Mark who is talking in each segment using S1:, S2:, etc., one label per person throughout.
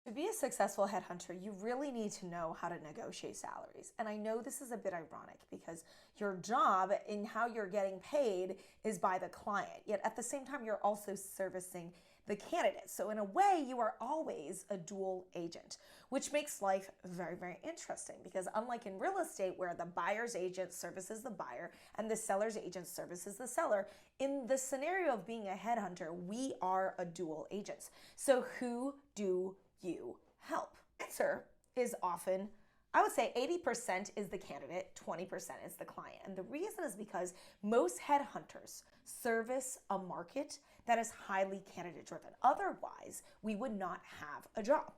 S1: To be a successful headhunter, you really need to know how to negotiate salaries. And I know this is a bit ironic because your job and how you're getting paid is by the client. Yet at the same time, you're also servicing the candidate. So in a way, you are always a dual agent, which makes life very, very interesting because unlike in real estate where the buyer's agent services the buyer and the seller's agent services the seller, in the scenario of being a headhunter, we are a dual agents. So who do you help? Answer is often, I would say 80% is the candidate, 20% is the client. And the reason is because most headhunters service a market that is highly candidate driven. Otherwise, we would not have a job.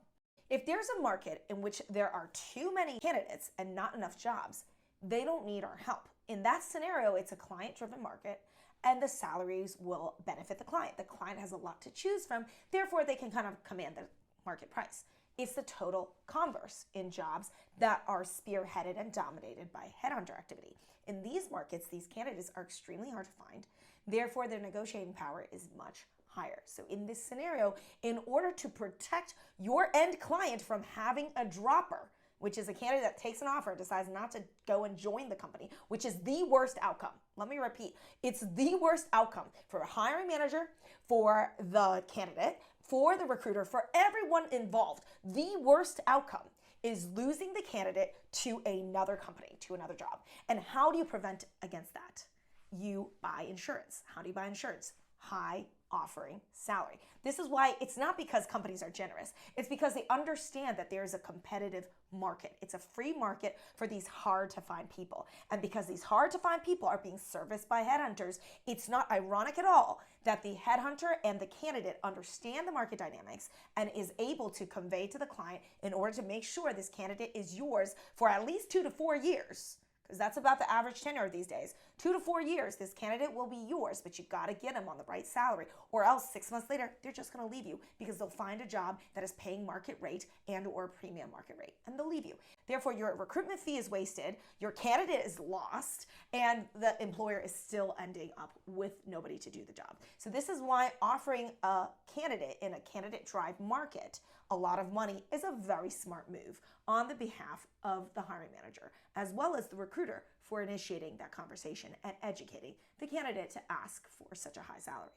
S1: If there's a market in which there are too many candidates and not enough jobs, they don't need our help. In that scenario, it's a client driven market and the salaries will benefit the client. The client has a lot to choose from, therefore they can kind of command the market price. It's the total converse in jobs that are spearheaded and dominated by headhunter activity. In these markets, these candidates are extremely hard to find. Therefore, their negotiating power is much higher. So in this scenario, in order to protect your end client from having a dropper, which is a candidate that takes an offer, decides not to go and join the company, which is the worst outcome. Let me repeat, it's the worst outcome for a hiring manager, for the candidate, for the recruiter, for everyone involved. The worst outcome is losing the candidate to another company, to another job. And how do you prevent against that? You buy insurance. How do you buy insurance? High offering salary. This is why it's not because companies are generous. It's because they understand that there is a competitive market. It's a free market for these hard to find people. And because these hard to find people are being serviced by headhunters, it's not ironic at all that the headhunter and the candidate understand the market dynamics and is able to convey to the client in order to make sure this candidate is yours for at least 2 to 4 years. Because that's about the average tenure these days. 2 to 4 years, this candidate will be yours, but you gotta get them on the right salary, or else 6 months later, they're just gonna leave you because they'll find a job that is paying market rate and or premium market rate, and they'll leave you. Therefore, your recruitment fee is wasted, your candidate is lost, and the employer is still ending up with nobody to do the job. So this is why offering a candidate in a candidate drive market a lot of money is a very smart move on the behalf of the hiring manager, as well as the recruiter for initiating that conversation and educating the candidate to ask for such a high salary.